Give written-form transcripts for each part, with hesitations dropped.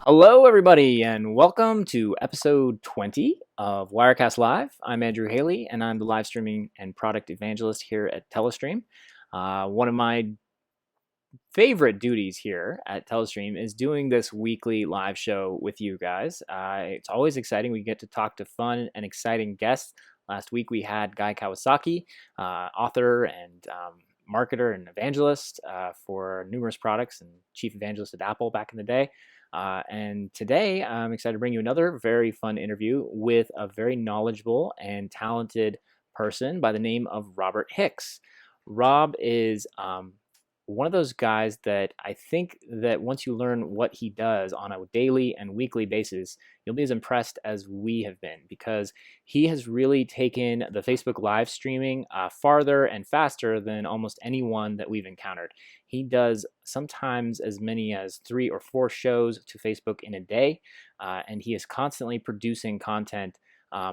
Hello, everybody, and welcome to episode 20 of Wirecast Live. I'm Andrew Haley, and I'm the live streaming and product evangelist here at Telestream. One of my favorite duties here at Telestream is doing this weekly live show with you guys. It's always exciting. We get to talk to fun and exciting guests. Last week we had Guy Kawasaki, author and marketer and evangelist for numerous products and chief evangelist at Apple back in the day. And today I'm excited to bring you another very fun interview with a very knowledgeable and talented person by the name of Robert Hix. Rob is one of those guys that I think that once you learn what he does on a daily and weekly basis, you'll be as impressed as we have been, because he has really taken the Facebook live streaming farther and faster than almost anyone that we've encountered. He does sometimes as many as 3 or 4 shows to Facebook in a day, and he is constantly producing content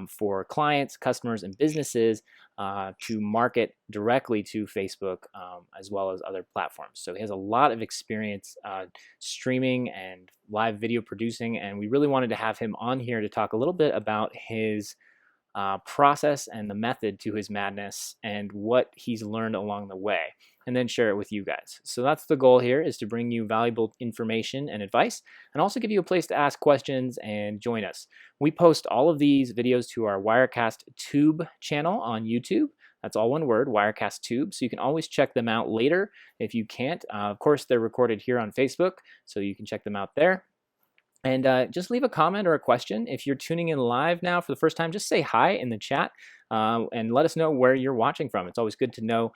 for clients, customers, and businesses to market directly to Facebook as well as other platforms. So he has a lot of experience streaming and live video producing, and we really wanted to have him on here to talk a little bit about his process and the method to his madness and what he's learned along the way, and then share it with you guys. So that's the goal here, is to bring you valuable information and advice, and also give you a place to ask questions and join us. We post all of these videos to our Wirecast Tube channel on YouTube. That's all one word, Wirecast Tube. So you can always check them out later if you can't. Of course, they're recorded here on Facebook, so you can check them out there. And just leave a comment or a question. If you're tuning in live now for the first time, just say hi in the chat and let us know where you're watching from. It's always good to know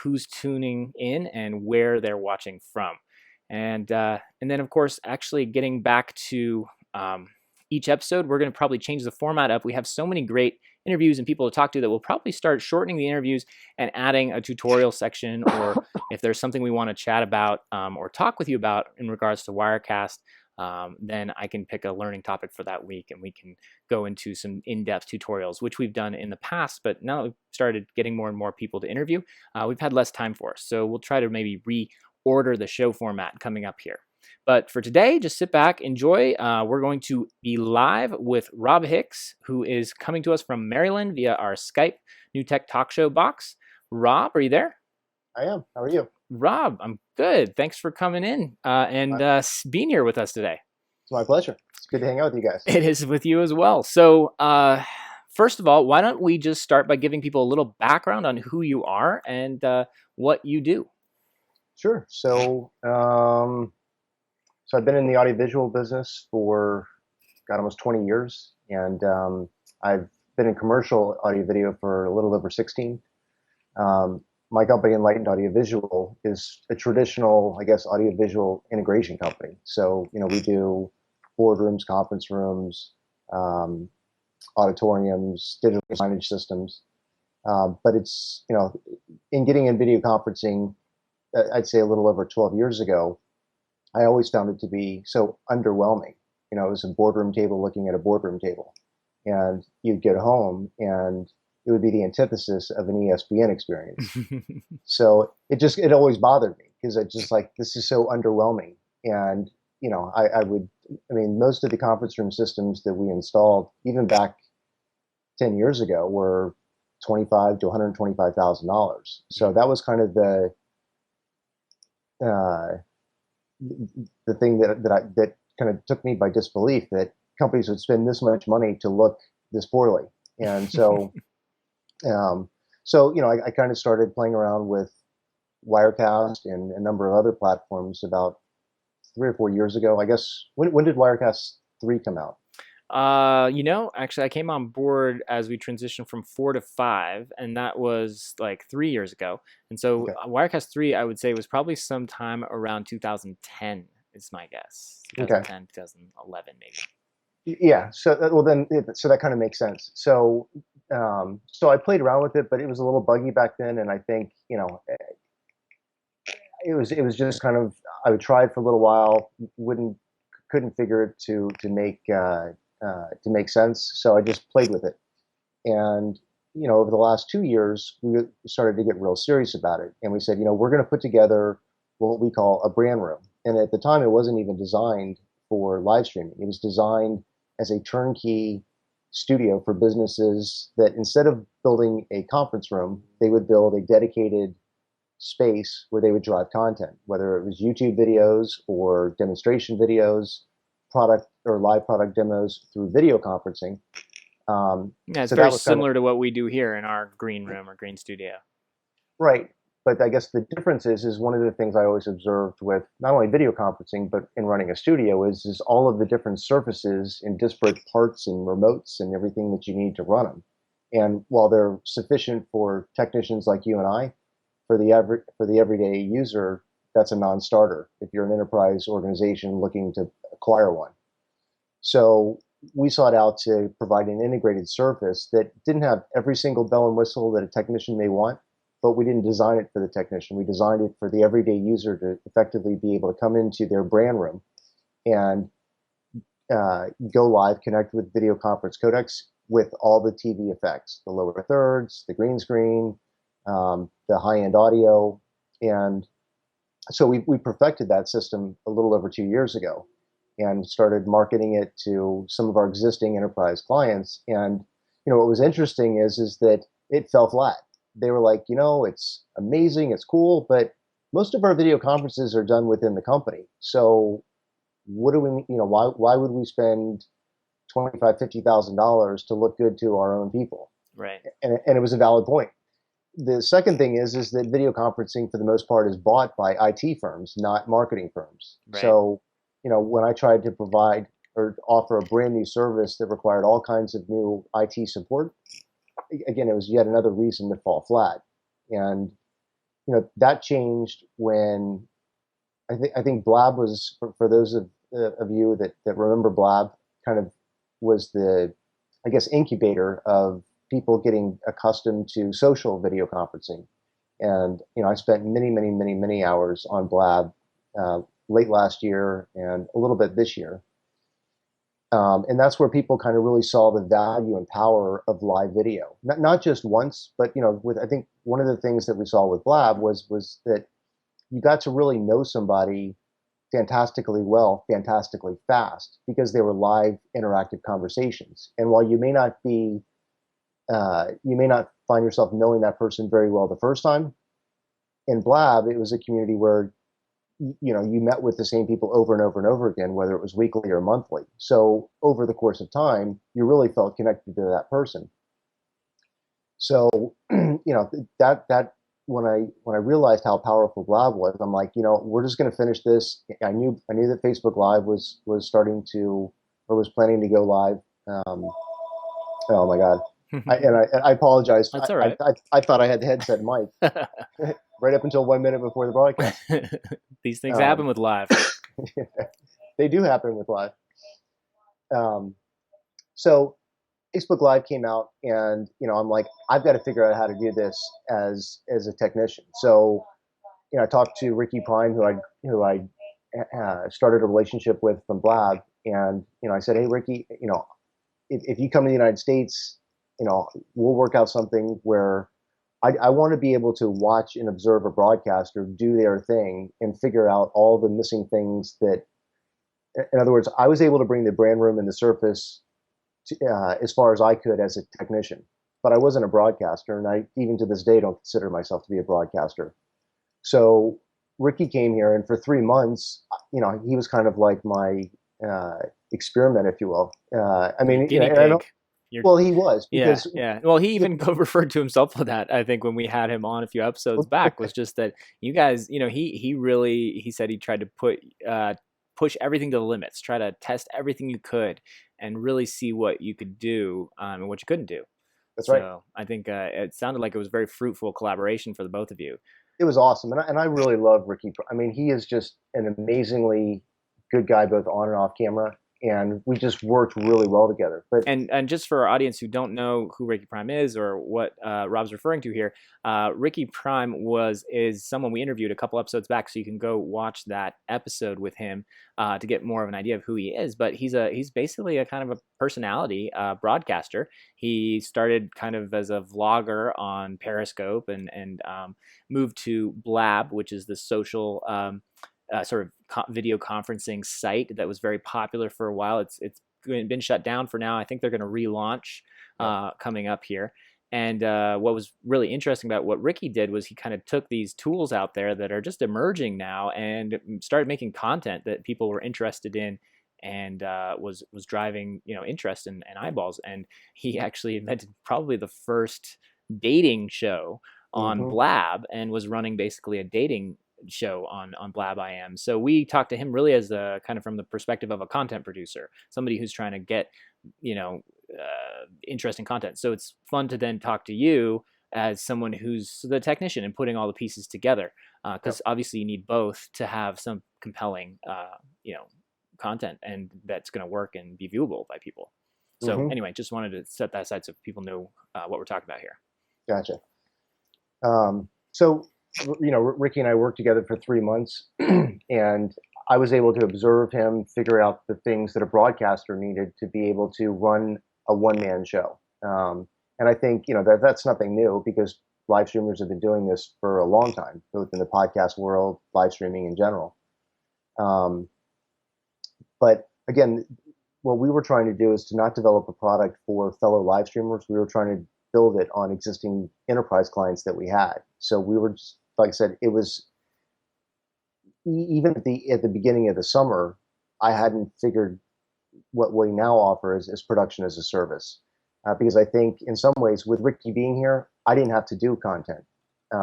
who's tuning in and where they're watching from. And then, of course, actually getting back to each episode, we're going to probably change the format up. We have so many great interviews and people to talk to that we'll probably start shortening the interviews and adding a tutorial section, or if there's something we want to chat about or talk with you about in regards to Wirecast, then I can pick a learning topic for that week and we can go into some in-depth tutorials, which we've done in the past, but now we've started getting more and more people to interview. We've had less time for us, so we'll try to maybe reorder the show format coming up here. But for today, just sit back, enjoy. We're going to be live with Rob Hix, who is coming to us from Maryland via our Skype New Tech Talk Show box. Rob, are you there? I am. How are you? Rob, I'm good. Thanks for coming in and being here with us today. It's my pleasure. It's good to hang out with you guys. It is with you as well. So first of all, why don't we just start by giving people a little background on who you are and what you do? Sure. So I've been in the audiovisual business for almost 20 years, and I've been in commercial audio video for a little over 16. My company, Enlightened Audiovisual, is a traditional, I guess, audiovisual integration company. So, we do boardrooms, conference rooms, auditoriums, digital signage systems. But it's, in getting in video conferencing, I'd say a little over 12 years ago, I always found it to be so underwhelming. It was a boardroom table looking at a boardroom table. And you'd get home and it would be the antithesis of an ESPN experience. So it always bothered me, because I just like, this is so underwhelming. And, most of the conference room systems that we installed, even back 10 years ago, were $25,000 to $125,000. So that was kind of the thing that kind of took me by disbelief, that companies would spend this much money to look this poorly. And so, I kind of started playing around with Wirecast and a number of other platforms about 3 or 4 years ago. I guess, when did Wirecast 3 come out? Actually, I came on board as we transitioned from 4 to 5, and that was like 3 years ago. And so Okay. Wirecast 3, I would say, was probably sometime around 2010 is my guess. 2010, 2011 maybe. Yeah. So that kind of makes sense. So I played around with it, but it was a little buggy back then, and I think it was just kind of, I would try it for a little while, couldn't figure it to make sense, so I just played with it. And over the last 2 years, we started to get real serious about it, and we said, we're going to put together what we call a brand room. And at the time, it wasn't even designed for live streaming. It was designed as a turnkey studio for businesses that instead of building a conference room, they would build a dedicated space where they would drive content, whether it was YouTube videos or demonstration videos, product or live product demos through video conferencing. Yeah, it's So very that was kind of similar to what we do here in our green room or green studio. right. But I guess the difference is one of the things I always observed with not only video conferencing, but in running a studio is all of the different surfaces and disparate parts and remotes and everything that you need to run them. And while they're sufficient for technicians like you and I, for the everyday user, that's a non-starter if you're an enterprise organization looking to acquire one. So we sought out to provide an integrated surface that didn't have every single bell and whistle that a technician may want, but we didn't design it for the technician. We designed it for the everyday user to effectively be able to come into their brand room and go live, connect with video conference codecs with all the TV effects, the lower thirds, the green screen, the high-end audio. And so we perfected that system a little over 2 years ago and started marketing it to some of our existing enterprise clients. And what was interesting is that it fell flat. They were like, it's amazing, it's cool, but most of our video conferences are done within the company. So what do we, why would we spend $25,000-$50,000 to look good to our own people? Right. And it was a valid point. The second thing is that video conferencing, for the most part, is bought by IT firms, not marketing firms. Right. So, when I tried to provide or offer a brand new service that required all kinds of new IT support, again, it was yet another reason to fall flat. And, that changed when I think Blab was, for those of you that remember Blab, kind of was the, I guess, incubator of people getting accustomed to social video conferencing. And, I spent many hours on Blab late last year and a little bit this year. And that's where people kind of really saw the value and power of live video. Not just once, but, I think one of the things that we saw with Blab was that you got to really know somebody fantastically well, fantastically fast, because they were live interactive conversations. And while you may not find yourself knowing that person very well the first time, in Blab, it was a community where you met with the same people over and over and over again, whether it was weekly or monthly. So over the course of time, you really felt connected to that person. So, that when I realized how powerful Blab was, I'm like, we're just going to finish this. I knew that Facebook Live was starting to, or was planning to go live. Oh my God. I apologize. That's all right. I thought I had the headset mic right up until 1 minute before the broadcast. These things happen with live. They do happen with live. So Facebook Live came out, and I'm like, I've got to figure out how to do this as a technician. So I talked to Ricky Prime, who I started a relationship with from Blab, and I said, hey Ricky, if you come to the United States, we'll work out something where I want to be able to watch and observe a broadcaster do their thing and figure out all the missing things that, in other words, I was able to bring the brand room and the surface to, as far as I could as a technician, but I wasn't a broadcaster, and I, even to this day, don't consider myself to be a broadcaster. So Ricky came here, and for 3 months, he was kind of like my experiment, if you will. I mean, guinea pig. Well, he was, because yeah. Well, he even referred to himself with that. I think when we had him on a few episodes back, was just that you guys, he said he tried to push everything to the limits, try to test everything you could, and really see what you could do and what you couldn't do. That's right. So I think it sounded like it was a very fruitful collaboration for the both of you. It was awesome, and I really love Ricky. I mean, he is just an amazingly good guy, both on and off camera. And we just worked really well together. But and just for our audience who don't know who Ricky Prime is or what Rob's referring to here, Ricky Prime is someone we interviewed a couple episodes back, so you can go watch that episode with him to get more of an idea of who he is. But he's basically a kind of a personality broadcaster. He started kind of as a vlogger on Periscope and moved to Blab, which is the social sort of video conferencing site that was very popular for a while. It's been shut down for now. I think they're going to relaunch Yep. coming up here. And what was really interesting about what Ricky did was he kind of took these tools out there that are just emerging now and started making content that people were interested in, and was driving interest and eyeballs. And he actually invented probably the first dating show on Hmm. Blab, and was running basically a dating show on Blab IM. So we talked to him really as a kind of from the perspective of a content producer, somebody who's trying to get interesting content. So it's fun to then talk to you as someone who's the technician and putting all the pieces together, because Yep. obviously you need both to have some compelling content, and that's going to work and be viewable by people. So Hmm. anyway, just wanted to set that aside so people know what we're talking about here. Gotcha. So, Ricky and I worked together for 3 months, and I was able to observe him figure out the things that a broadcaster needed to be able to run a one-man show. And I think, that's nothing new because live streamers have been doing this for a long time, both in the podcast world, live streaming in general. Um, but again, what we were trying to do is to not develop a product for fellow live streamers. We were trying to build it on existing enterprise clients that we had. So we were just, like I said, it was even at the beginning of the summer, I hadn't figured what we now offer is production as a service. Because I think in some ways, with Ricky being here, I didn't have to do content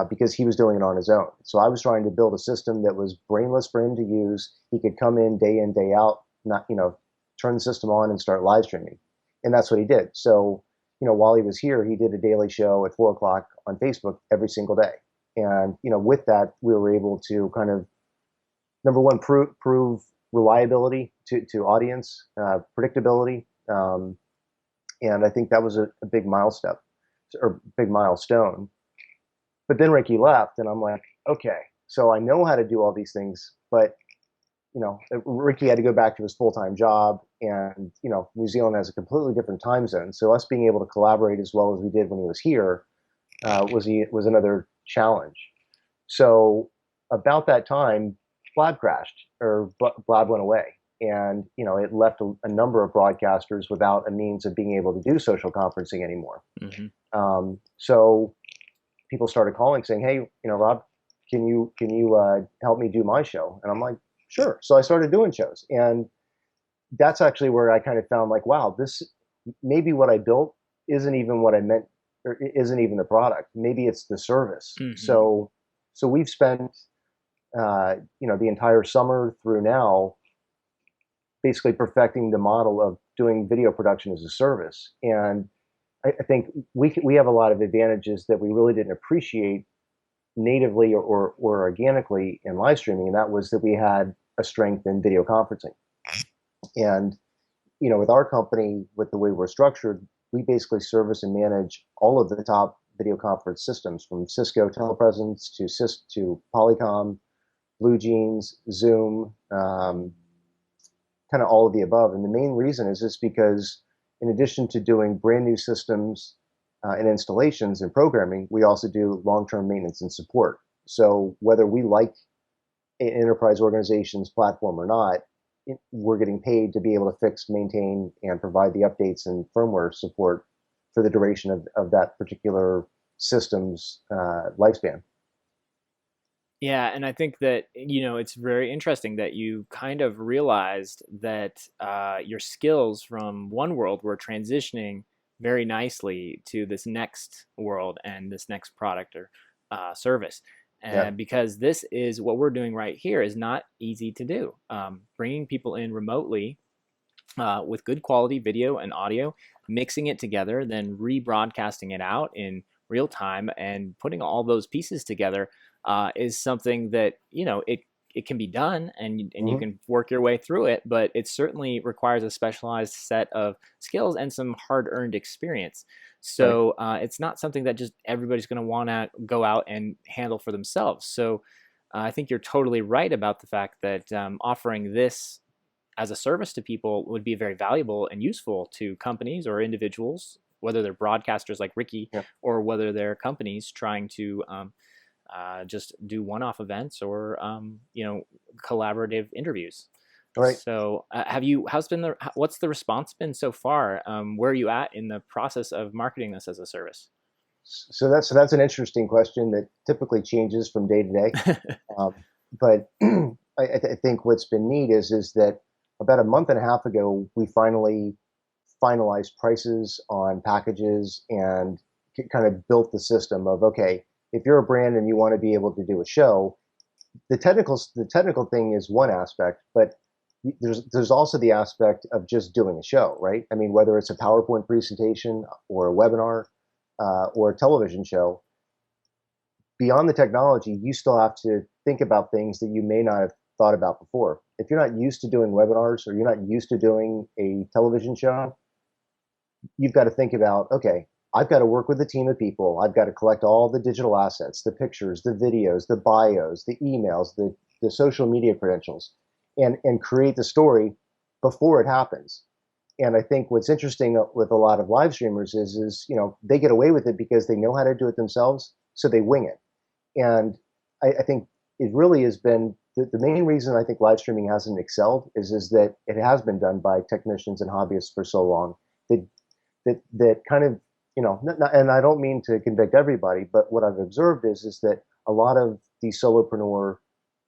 because he was doing it on his own. So I was trying to build a system that was brainless for him to use. He could come in, day out, not turn the system on and start live streaming, and that's what he did. So while he was here, he did a daily show at 4 o'clock on Facebook every single day, and with that, we were able to kind of number one prove reliability to audience, predictability. And I think that was a big milestone or big milestone. But then Ricky left, and I'm like, okay, so I know how to do all these things, but Ricky had to go back to his full-time job, and New Zealand has a completely different time zone. So us being able to collaborate as well as we did when he was here was another challenge. So about that time, Blab crashed or Blab went away, and it left a number of broadcasters without a means of being able to do social conferencing anymore. Mm-hmm. So people started calling saying, "Hey, Rob, can you help me do my show?" And I'm like, "Sure." So I started doing shows, and that's actually where I kind of found like, wow, this maybe what I built isn't even what I meant, or isn't even the product. Maybe it's the service. Mm-hmm. So we've spent the entire summer through now basically perfecting the model of doing video production as a service. And I think we have a lot of advantages that we really didn't appreciate natively or organically in live streaming, and that was that we had a strength in video conferencing. And with our company, with the way we're structured, we basically service and manage all of the top video conference systems, from Cisco Telepresence to Polycom, BlueJeans, Zoom, kind of all of the above. And the main reason is just because, in addition to doing brand new systems and installations and programming, we also do long-term maintenance and support. So whether we like an enterprise organization's platform or not, we're getting paid to be able to fix, maintain, and provide the updates and firmware support for the duration of that particular system's lifespan. Yeah, and I think that it's very interesting that you kind of realized that your skills from one world were transitioning very nicely to this next world and this next product or service. Yeah. And because this is what we're doing right here is not easy to do. Bringing people in remotely with good quality video and audio, mixing it together, then rebroadcasting it out in real time, and putting all those pieces together is something that it can be done, and you Hmm. can work your way through it, but it certainly requires a specialized set of skills and some hard-earned experience. Right. So it's not something that just everybody's going to want to go out and handle for themselves. So I think you're totally right about the fact that offering this as a service to people would be very valuable and useful to companies or individuals, whether they're broadcasters like Ricky Yeah. or whether they're companies trying to just do one-off events or collaborative interviews. Right. So what's the response been so far? Where are you at in the process of marketing this as a service? So that's an interesting question that typically changes from day to day. Um, but I think what's been neat is that about a month and a half ago, we finally finalized prices on packages and kind of built the system of, okay, if you're a brand and you want to be able to do a show, the technical thing is one aspect, but there's also the aspect of just doing a show, right? I mean, whether it's a PowerPoint presentation or a webinar or a television show, beyond the technology, you still have to think about things that you may not have thought about before. If you're not used to doing webinars or you're not used to doing a television show, you've got to think about, okay, I've got to work with a team of people. I've got to collect all the digital assets, the pictures, the videos, the bios, the emails, the social media credentials, and create the story before it happens. And I think what's interesting with a lot of live streamers is they get away with it because they know how to do it themselves, so they wing it. And I think it really has been the main reason I think live streaming hasn't excelled is that it has been done by technicians and hobbyists for so long that kind of and I don't mean to convict everybody, but what I've observed is that a lot of these solopreneur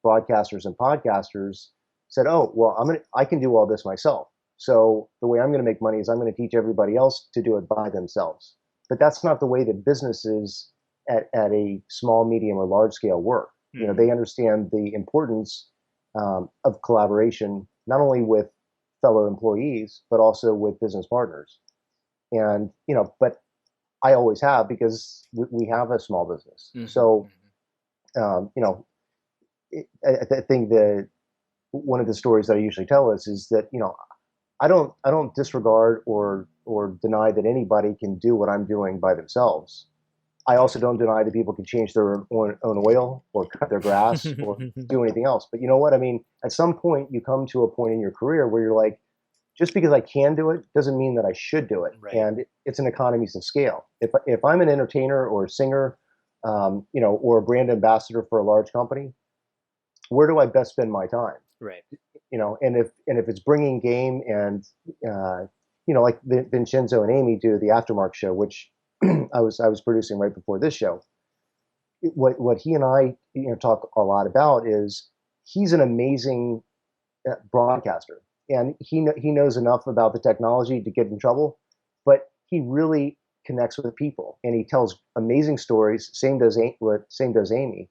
broadcasters and podcasters said, oh well, I can do all this myself. So the way I'm going to make money is I'm going to teach everybody else to do it by themselves. But that's not the way that businesses at a small, medium, or large scale work. They understand the importance of collaboration, not only with fellow employees, but also with business partners. And, but I always have because we have a small business. Mm-hmm. So, I think that one of the stories that I usually tell is that, I don't disregard or deny that anybody can do what I'm doing by themselves. I also don't deny that people can change their own oil or cut their grass or do anything else. But you know what? I mean, at some point you come to a point in your career where you're like, just because I can do it doesn't mean that I should do it. Right. And it's an economies of scale. If I'm an entertainer or a singer, or a brand ambassador for a large company, where do I best spend my time? Right. And if it's bringing game and like Vincenzo and Amy do the Aftermark show, which I was producing right before this show. What he and I talk a lot about is he's an amazing broadcaster, and he knows enough about the technology to get in trouble, but he really connects with people and he tells amazing stories. Same does Amy.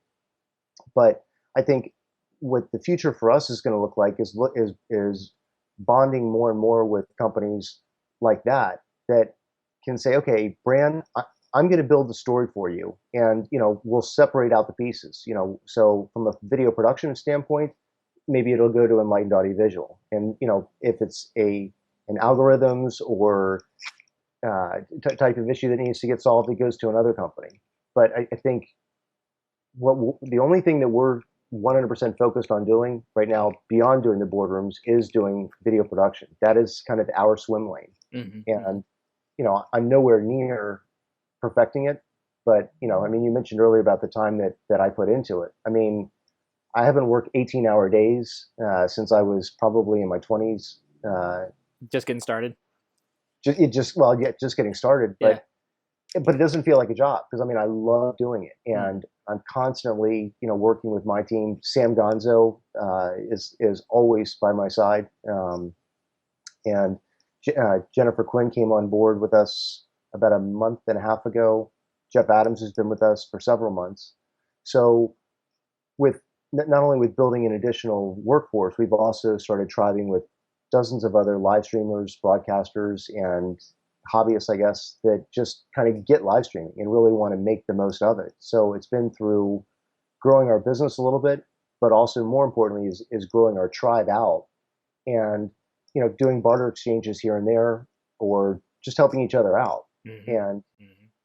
But I think what the future for us is going to look like is bonding more and more with companies like that can say, okay, brand, I'm going to build the story for you, and we'll separate out the pieces. So from a video production standpoint, maybe it'll go to Enlightened Audiovisual, and if it's an algorithms or type of issue that needs to get solved, it goes to another company. But I think the only thing that we're 100% focused on doing right now, beyond doing the boardrooms, is doing video production. That is kind of our swim lane, and I'm nowhere near perfecting it, but I mean, you mentioned earlier about the time that I put into it. I mean, I haven't worked 18-hour days since I was probably in my 20s. Just getting started. Just getting started, but it doesn't feel like a job because I mean, I love doing it, and I'm constantly working with my team. Sam Gonzo is always by my side, and Jennifer Quinn came on board with us about a month and a half ago. Jeff Adams has been with us for several months. So with not only with building an additional workforce, we've also started tribing with dozens of other live streamers, broadcasters, and hobbyists, I guess, that just kind of get live streaming and really want to make the most of it. So it's been through growing our business a little bit, but also more importantly is growing our tribe out and doing barter exchanges here and there, or just helping each other out. And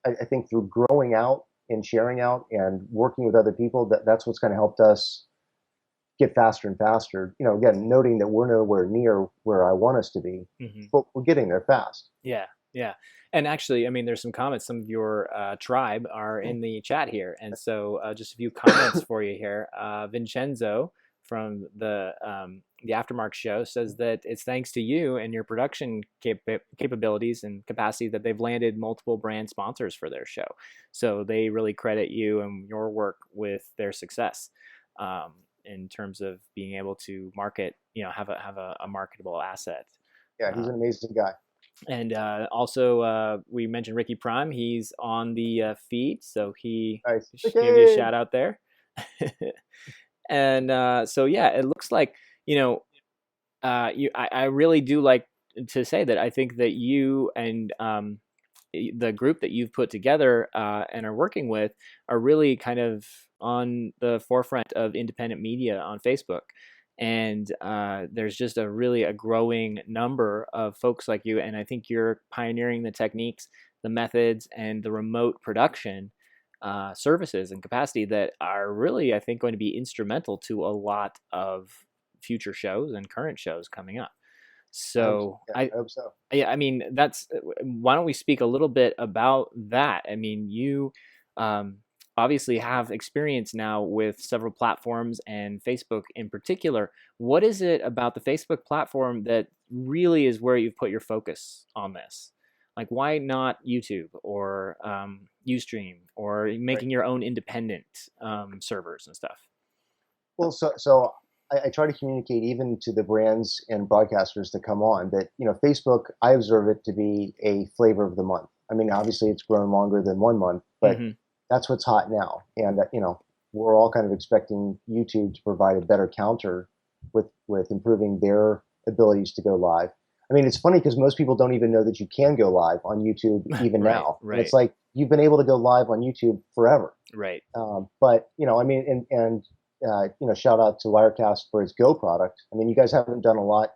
I think through growing out and sharing out and working with other people, that's what's kind of helped us get faster and faster. Again, noting that we're nowhere near where I want us to be, but we're getting there fast. Yeah. And actually, I mean, there's some comments. Some of your tribe are in the chat here. And so just a few comments for you here. Vincenzo the Aftermark show says that it's thanks to you and your production capabilities and capacity that they've landed multiple brand sponsors for their show. So they really credit you and your work with their success, in terms of being able to market, have a marketable asset. Yeah, he's an amazing guy. And also, we mentioned Ricky Prime. He's on the feed, so he Nice. gave you a shout out there. And so yeah, it looks like I really do like to say that I think that you and the group that you've put together and are working with are really kind of on the forefront of independent media on Facebook. And there's just a growing number of folks like you, and I think you're pioneering the techniques, the methods, and the remote production services and capacity that are really, I think, going to be instrumental to a lot of future shows and current shows coming up. So I hope so. Yeah, I mean, why don't we speak a little bit about that? I mean, you obviously have experience now with several platforms and Facebook in particular. What is it about the Facebook platform that really is where you've put your focus on this? Like, why not YouTube or Ustream or making your own independent servers and stuff? Well, so I try to communicate even to the brands and broadcasters that come on that, Facebook, I observe it to be a flavor of the month. I mean, obviously it's grown longer than 1 month, but that's what's hot now. And, we're all kind of expecting YouTube to provide a better counter with improving their abilities to go live. I mean, it's funny because most people don't even know that you can go live on YouTube even now. Right. And it's like you've been able to go live on YouTube forever. Right. But, I mean, shout out to Wirecast for its Go product. I mean, you guys haven't done a lot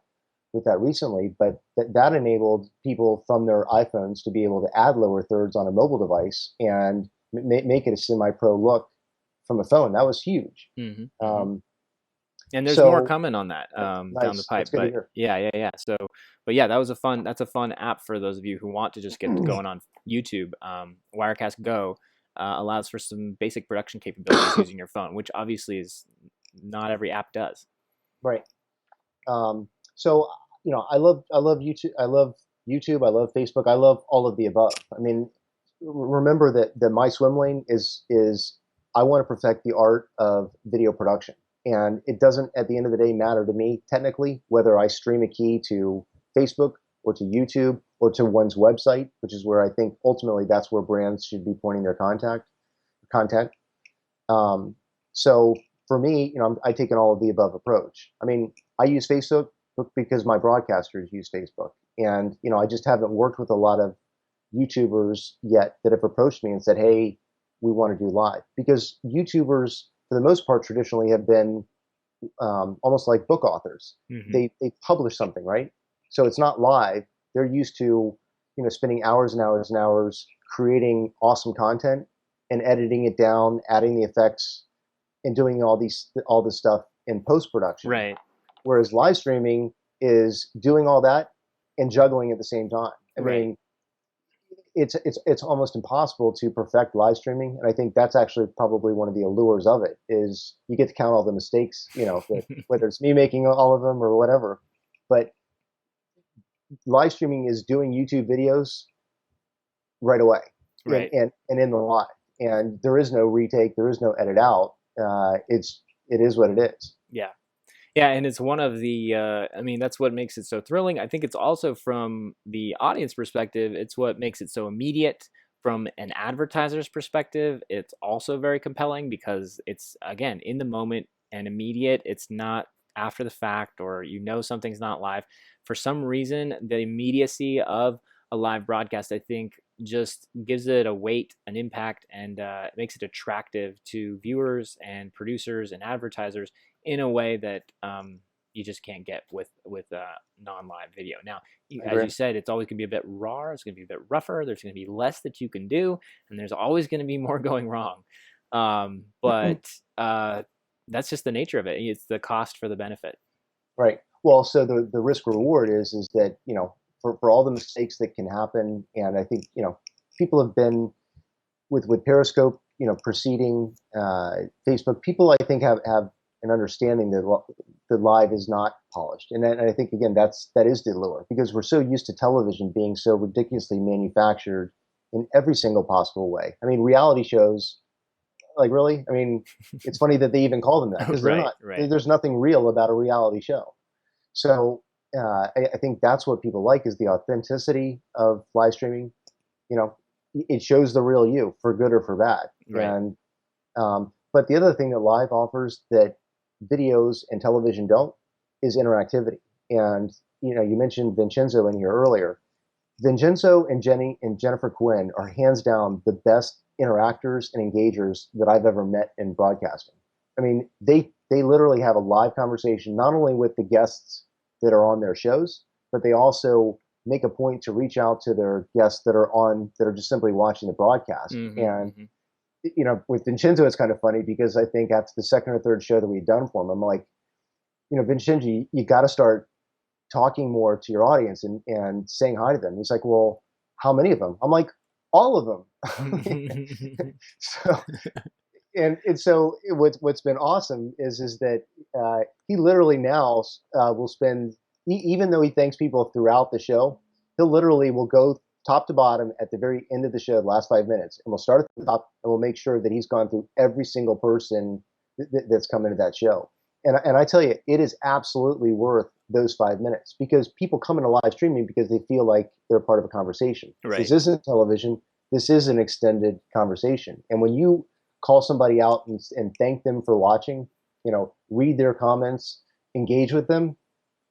with that recently, but that enabled people from their iPhones to be able to add lower thirds on a mobile device and make it a semi-pro look from a phone. That was huge. And there's more coming on that nice. Down the pipe. But yeah. So, but yeah, that's a fun app for those of you who want to just get going on YouTube. Wirecast Go allows for some basic production capabilities using your phone, which obviously is not every app does. Right. So I love YouTube. I love YouTube. I love Facebook. I love all of the above. I mean, remember that my swim lane is I want to perfect the art of video production. And it doesn't, at the end of the day, matter to me technically whether I stream a key to Facebook or to YouTube or to one's website, which is where I think ultimately that's where brands should be pointing their content. So for me, I take an all of the above approach. I mean, I use Facebook because my broadcasters use Facebook, and I just haven't worked with a lot of YouTubers yet that have approached me and said, "Hey, we want to do live," because YouTubers, for the most part, traditionally have been almost like book authors. They publish something, right? So it's not live. They're used to spending hours and hours and hours creating awesome content and editing it down, adding the effects, and doing all this stuff in post production. Right. Whereas live streaming is doing all that and juggling at the same time. I mean, it's almost impossible to perfect live streaming, and I think that's actually probably one of the allures of it is you get to count all the mistakes, whether it's me making all of them or whatever. But live streaming is doing YouTube videos right away, right, and in the live, and there is no retake, there is no edit out. It is what it is. Yeah, and it's one of the, I mean, that's what makes it so thrilling. I think it's also from the audience perspective, it's what makes it so immediate. From an advertiser's perspective, it's also very compelling because it's, again, in the moment and immediate. It's not after the fact or something's not live. For some reason, the immediacy of a live broadcast, I think, just gives it a weight, an impact, and makes it attractive to viewers and producers and advertisers in a way that you just can't get with non-live video. Now, as you said, it's always going to be a bit raw. It's going to be a bit rougher. There's going to be less that you can do, and there's always going to be more going wrong. But that's just the nature of it. It's the cost for the benefit. Right. Well, so the risk reward is that for all the mistakes that can happen, and I think people have been with Periscope preceding Facebook. People I think have and understanding that the live is not polished. And I think again that is the allure, because we're so used to television being so ridiculously manufactured in every single possible way. I mean, reality shows, like, really? I mean, it's funny that they even call them that, because they're Right, not. right, There's nothing real about a reality show. So I think that's what people like, is the authenticity of live streaming. You know, it shows the real you, for good or for bad. right. And but the other thing that live offers that videos and television don't is interactivity. And you mentioned Vincenzo in here earlier. Vincenzo and Jennifer Quinn are hands down the best interactors and engagers that I've ever met in broadcasting. I mean, they literally have a live conversation, not only with the guests that are on their shows, but they also make a point to reach out to their guests that are just simply watching the broadcast. Hmm, And hmm. with Vincenzo, it's kind of funny, because I think after the second or third show that we'd done for him, I'm like, Vincenzo, you got to start talking more to your audience and saying hi to them. He's like, well, how many of them? I'm like, all of them. So, what's been awesome is that he literally now will spend, even though he thanks people throughout the show, he'll literally will go top to bottom at the very end of the show, the last 5 minutes, and we'll start at the top, and we'll make sure that he's gone through every single person that's come into that show. And I tell you, it is absolutely worth those 5 minutes, because people come into live streaming because they feel like they're part of a conversation. Right. This isn't television. This is an extended conversation. And when you call somebody out and thank them for watching, read their comments, engage with them,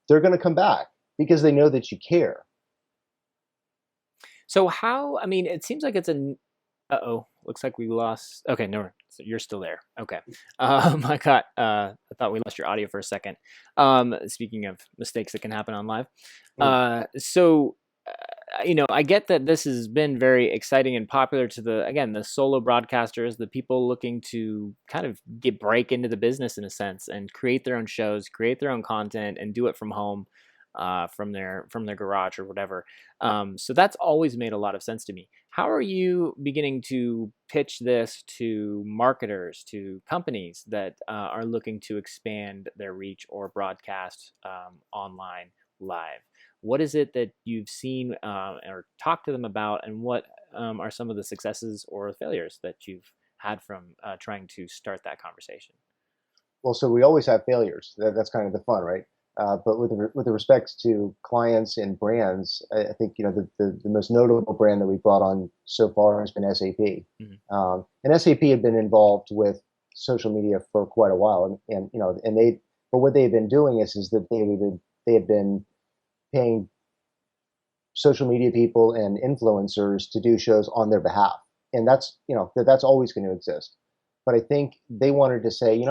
they're going to come back, because they know that you care. So how, I mean, it seems like it's a, uh-oh, looks like we lost, okay, no, so you're still there. Okay. I thought we lost your audio for a second. Speaking of mistakes that can happen on live. Mm. I get that this has been very exciting and popular to the solo broadcasters, the people looking to kind of break into the business in a sense and create their own shows, create their own content, and do it from home, from their garage or whatever. So that's always made a lot of sense to me. How are you beginning to pitch this to marketers, to companies that are looking to expand their reach or broadcast online live? What is it that you've seen or talked to them about, and what are some of the successes or failures that you've had from trying to start that conversation? Well, so we always have failures. That's kind of the fun, right? But with the respect to clients and brands, I think the most notable brand that we brought on so far has been SAP. Mm-hmm. And SAP had been involved with social media for quite a while, but what they had been doing is that they had been paying social media people and influencers to do shows on their behalf, and that's always going to exist. But I think they wanted to say, we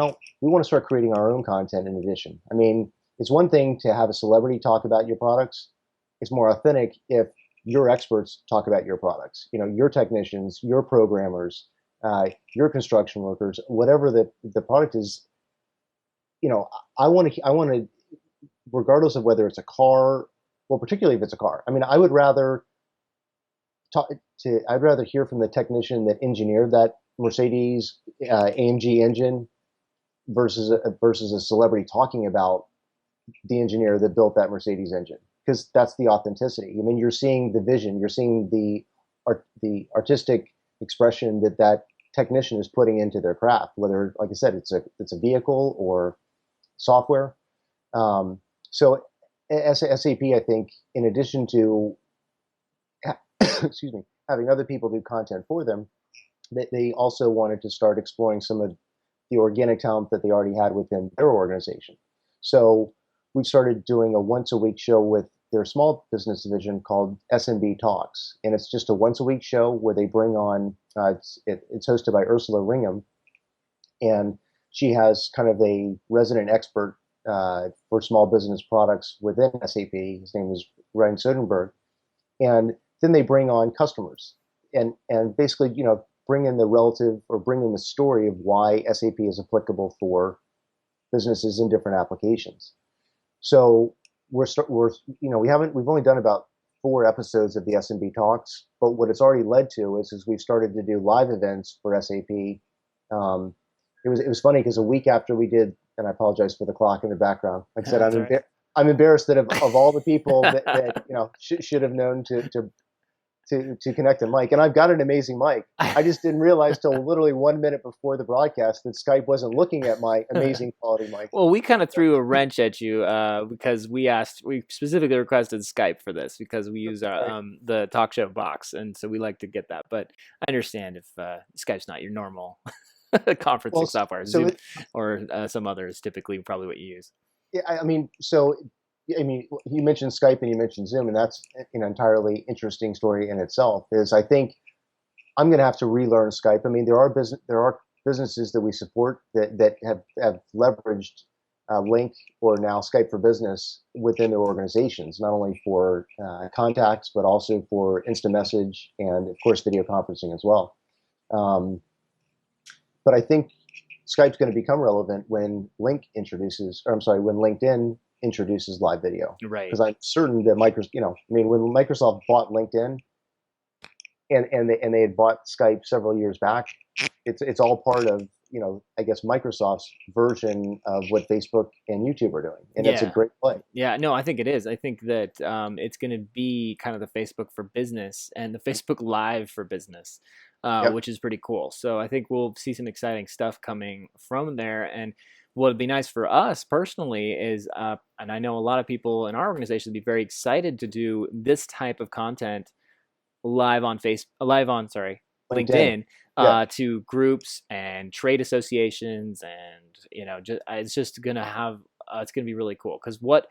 want to start creating our own content in addition. I mean, it's one thing to have a celebrity talk about your products. It's more authentic if your experts talk about your products. Your technicians, your programmers, your construction workers, whatever the product is. I want to, regardless of whether it's a car, well, particularly if it's a car. I mean, I'd rather hear from the technician that engineered that Mercedes AMG engine versus a celebrity talking about the engineer that built that Mercedes engine, because that's the authenticity. I mean, you're seeing the vision, you're seeing the artistic expression that technician is putting into their craft, whether, like I said, it's a vehicle or software. So SAP, I think, in addition to excuse me, having other people do content for them, they also wanted to start exploring some of the organic talent that they already had within their organization. So we started doing a once a week show with their small business division called SMB Talks, and it's just a once a week show where they bring on. It's hosted by Ursula Ringham, and she has kind of a resident expert for small business products within SAP. His name is Ryan Soderberg, and then they bring on customers and basically bring in the story of why SAP is applicable for businesses in different applications. So we've only done about 4 episodes of the SMB Talks, but what it's already led to is we've started to do live events for SAP. It was funny because a week after we did and I apologize for the clock in the background. Like I said, That's all right. I'm embarrassed that of all the people that should have known to connect a mic, and I've got an amazing mic. I just didn't realize till literally 1 minute before the broadcast that Skype wasn't looking at my amazing quality mic. Well, we kind of threw a wrench at you because we specifically requested Skype for this because we use our Right. the talk show box, and so we like to get that. But I understand if Skype's not your normal Well, conferencing software, so Zoom or some others typically probably what you use. yeah, I mean, you mentioned Skype and you mentioned Zoom, and that's an entirely interesting story in itself. Is I think I'm going to have to relearn Skype. I mean, there are businesses that we support that have leveraged Link or now Skype for Business within their organizations, not only for contacts but also for instant message and of course video conferencing as well. Um, but I think Skype's going to become relevant when when LinkedIn introduces live video, Right. because I'm certain that when Microsoft bought LinkedIn and they had bought Skype several years back, it's all part of I guess Microsoft's version of what Facebook and YouTube are doing, and it's a Yeah. great play. Yeah, no, I think it is. I think that it's going to be kind of the Facebook for business and the Facebook Live for business, Yep. which is pretty cool. So I think we'll see some exciting stuff coming from there. And what would be nice for us personally is, and I know a lot of people in our organization would be very excited to do this type of content live on, sorry, LinkedIn. LinkedIn, Yeah. to groups and trade associations, and it's just gonna have it's gonna be really cool because what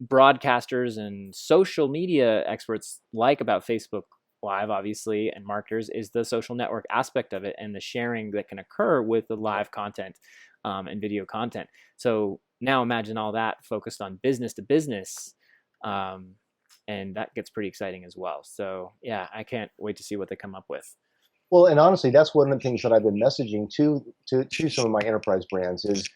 broadcasters and social media experts like about Facebook Live, obviously, and marketers is the social network aspect of it and the sharing that can occur with the live content and video content. So now imagine all that focused on business to business. Um, and that gets pretty exciting as well. So yeah, I can't wait to see what they come up with. Well, and honestly, that's one of the things that I've been messaging to some of my enterprise brands is,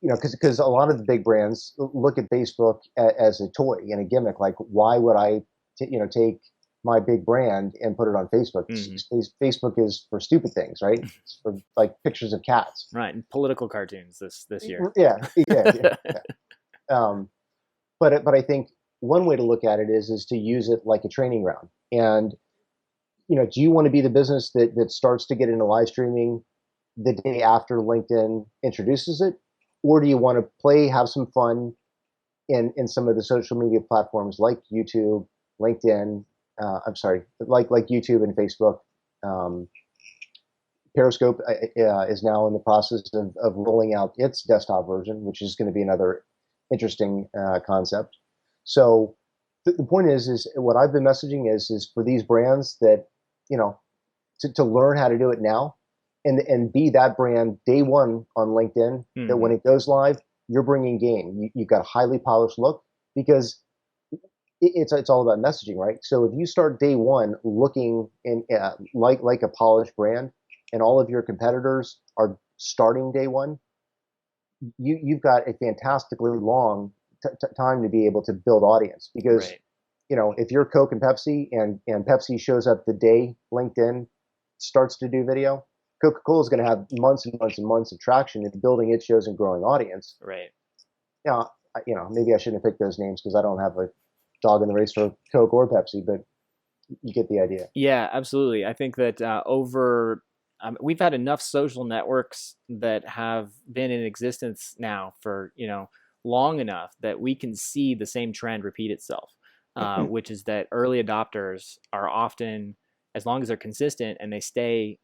because a lot of the big brands look at Facebook as a toy and a gimmick. Like, why would I, take my big brand and put it on Facebook? Mm-hmm. Facebook is for stupid things, right? It's for like pictures of cats. Right, and political cartoons this year. Yeah, yeah, yeah. Yeah. But I think one way to look at it is to use it like a training ground. And do you want to be the business that starts to get into live streaming the day after LinkedIn introduces it, or do you want to have some fun in some of the social media platforms like YouTube, LinkedIn? I'm sorry, like YouTube and Facebook. Um, Periscope is now in the process of rolling out its desktop version, which is going to be another interesting concept. So the point is what I've been messaging is for these brands that to learn how to do it now, and be that brand day one on LinkedIn. That Mm-hmm. when it goes live, you're bringing game. You've got a highly polished look because it's all about messaging, right? So if you start day one looking in like a polished brand, and all of your competitors are starting day one, you've got a fantastically long time to be able to build audience. Because Right. if you're Coke and Pepsi, and Pepsi shows up the day LinkedIn starts to do video, Coca-Cola is going to have months and months and months of traction in building its shows and growing audience. Right. Now, maybe I shouldn't have picked those names because I don't have a dog in the race for Coke or Pepsi, but you get the idea. Yeah, absolutely. I think that we've had enough social networks that have been in existence now for long enough that we can see the same trend repeat itself, which is that early adopters are often, as long as they're consistent and they stay,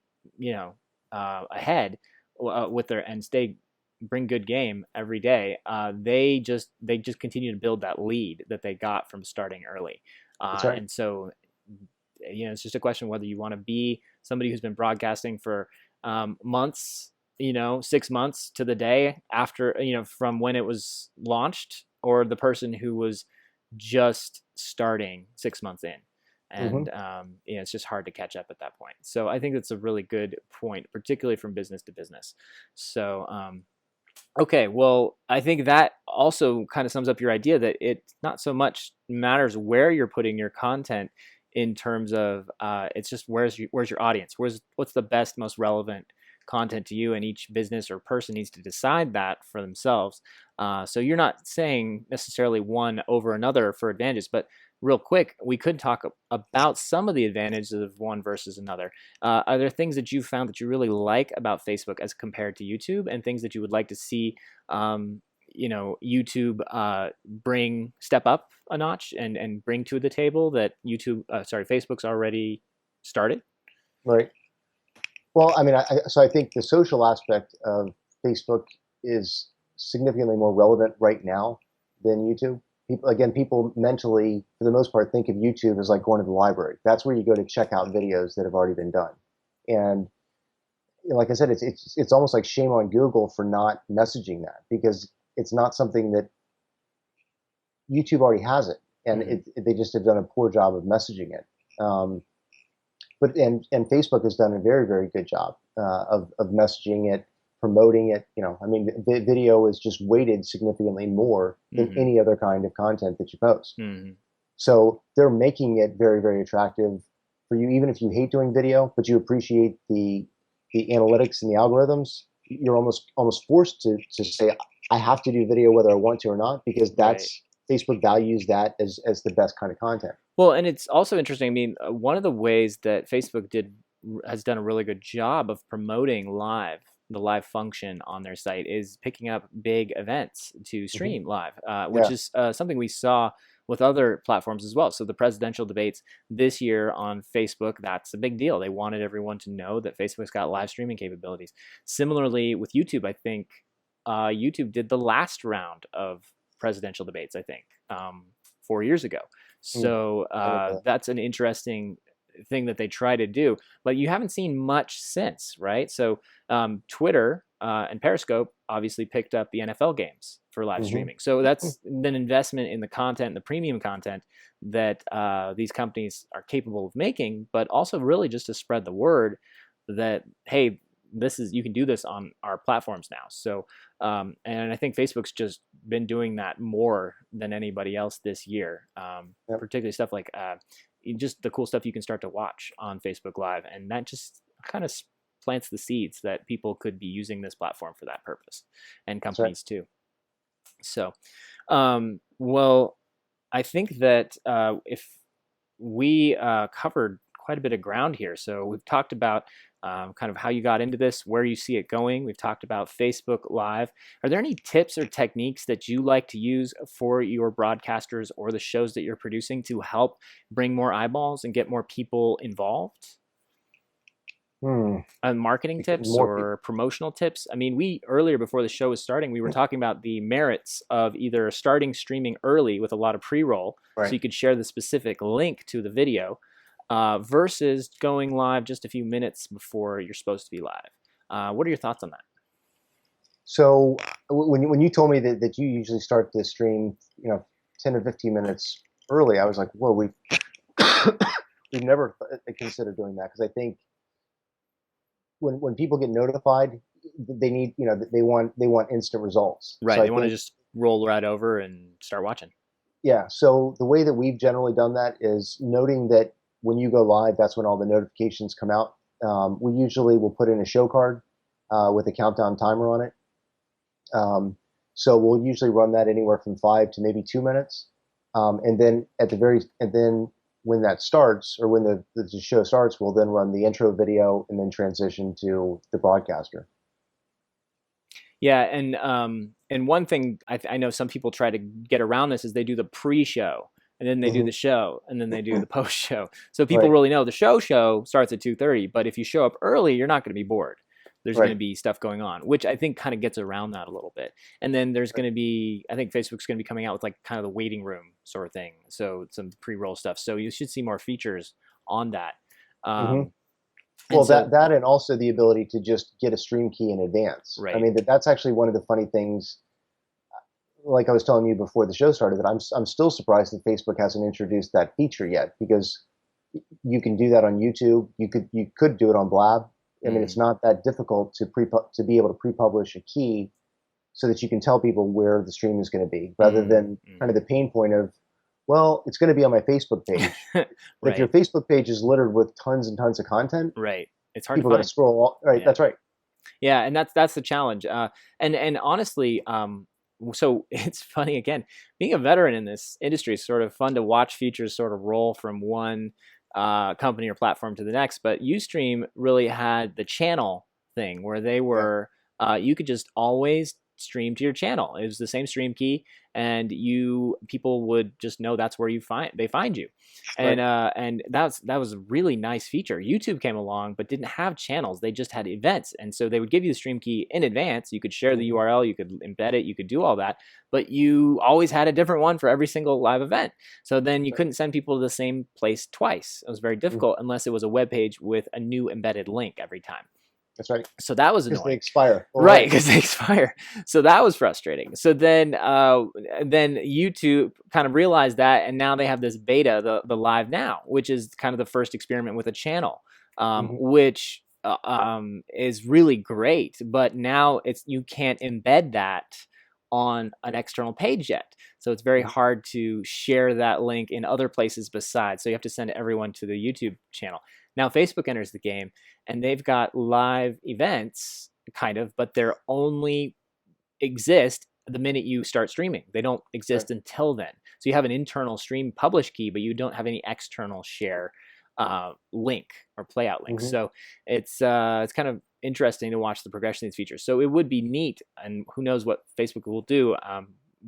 ahead with their and stay bring good game every day. They just continue to build that lead that they got from starting early, That's right. and so it's just a question whether you want to be somebody who's been broadcasting for months, 6 months to the day after, from when it was launched, or the person who was just starting 6 months in. Mm-hmm. And it's just hard to catch up at that point. So I think that's a really good point, particularly from business to business. So okay, well, I think that also kind of sums up your idea that it not so much matters where you're putting your content in terms of it's just where's your audience, what's the best, most relevant content to you, and each business or person needs to decide that for themselves. So you're not saying necessarily one over another for advantages, but real quick, we could talk about some of the advantages of one versus another. Are there things that you found that you really like about Facebook as compared to YouTube, and things that you would like to see, YouTube step up a notch and bring to the table that Facebook's already started? Right. Well, I mean, so I think the social aspect of Facebook is significantly more relevant right now than YouTube. People mentally, for the most part, think of YouTube as like going to the library. That's where you go to check out videos that have already been done. And like I said, it's almost like shame on Google for not messaging that, because it's not something that YouTube already has it, and they just have done a poor job of messaging it. But Facebook has done a very, very good job of messaging it, promoting it. I mean, video is just weighted significantly more than any other kind of content that you post. So they're making it very, very attractive for you, even if you hate doing video, but you appreciate the analytics and the algorithms. You're almost forced to say, I have to do video whether I want to or not, because Facebook values that as the best kind of content. Well, and it's also interesting. I mean, one of the ways that Facebook has done a really good job of promoting the live function on their site is picking up big events to stream live, which is something we saw with other platforms as well. So the presidential debates this year on Facebook, that's a big deal. They wanted everyone to know that Facebook's got live streaming capabilities. Similarly with YouTube, I think YouTube did the last round of presidential debates, I think, 4 years ago. So that's an interesting thing that they try to do, but you haven't seen much since, right? So Twitter and Periscope obviously picked up the NFL games for live streaming. So that's an investment in the content, the premium content that these companies are capable of making, but also really just to spread the word that, hey, you can do this on our platforms now. So, and I think Facebook's just been doing that more than anybody else this year, particularly stuff like just the cool stuff you can start to watch on Facebook Live. And that just kind of plants the seeds that people could be using this platform for that purpose, and companies too. So, well, I think that if we covered quite a bit of ground here. So we've talked about kind of how you got into this, where you see it going. We've talked about Facebook Live. Are there any tips or techniques that you like to use for your broadcasters or the shows that you're producing to help bring more eyeballs and get more people involved? Marketing tips or promotional tips? I mean, earlier before the show was starting, we were talking about the merits of either starting streaming early with a lot of pre-roll, so you could share the specific link to the video, versus going live just a few minutes before you're supposed to be live. What are your thoughts on that? So when you told me that you usually start the stream, 10 or 15 minutes early, I was like, whoa, we've never considered doing that, because I think when people get notified, they need, they want instant results. Right. So they want to just roll right over and start watching. Yeah. So the way that we've generally done that is noting that when you go live, that's when all the notifications come out. We usually will put in a show card with a countdown timer on it. So we'll usually run that anywhere from 5 to maybe 2 minutes. And then when that starts, or when the show starts, we'll then run the intro video and then transition to the broadcaster. Yeah, and one thing I know some people try to get around this is they do the pre-show, and then they do the show, and then they do the post-show. So people really know the show starts at 2:30, but if you show up early, you're not going to be bored. There's going to be stuff going on, which I think kind of gets around that a little bit. And then there's going to be, I think Facebook's going to be coming out with like kind of the waiting room sort of thing. So some pre-roll stuff. So you should see more features on that. Well, that and also the ability to just get a stream key in advance. Right. I mean, that's actually one of the funny things, like I was telling you before the show started, that I'm still surprised that Facebook hasn't introduced that feature yet, because you can do that on YouTube. You could do it on Blab. I mean, it's not that difficult to be able to pre-publish a key so that you can tell people where the stream is going to be, rather than kind of the pain point of, well, it's going to be on my Facebook page. If your Facebook page is littered with tons and tons of content, it's hard people to got to scroll. That's right. Yeah, and that's the challenge. And honestly, so it's funny again, being a veteran in this industry is sort of fun to watch features sort of roll from one company or platform to the next. But Ustream really had the channel thing where they Yeah, were you could just always stream to your channel. It was the same stream key, and people would just know that's where they find you. right. And that was a really nice feature. YouTube came along but didn't have channels. They just had events. And so they would give you the stream key in advance. You could share the Hmm. URL, you could embed it, you could do all that, but you always had a different one for every single live event. So then you Right. couldn't send people to the same place twice. It was very Mhm. difficult unless it was a web page with a new embedded link every time. That's right. So that was Because they annoying. expire. All Right, right. because they expire. So that was frustrating. So then YouTube kind of realized that, and now they have this beta, the Live Now, which is kind of the first experiment with a channel, Hmm. which is really great. But now you can't embed that on an external page yet. So it's very Hmm. hard to share that link in other places besides. So you have to send everyone to the YouTube channel. Now Facebook enters the game, and they've got live events kind of, but they're only exist the minute you start streaming. They don't Right. exist until then. So you have an internal stream publish key, but you don't have any external share link or playout link. Hmm. So it's kind of interesting to watch the progression of these features. So it would be neat, and who knows what Facebook will do.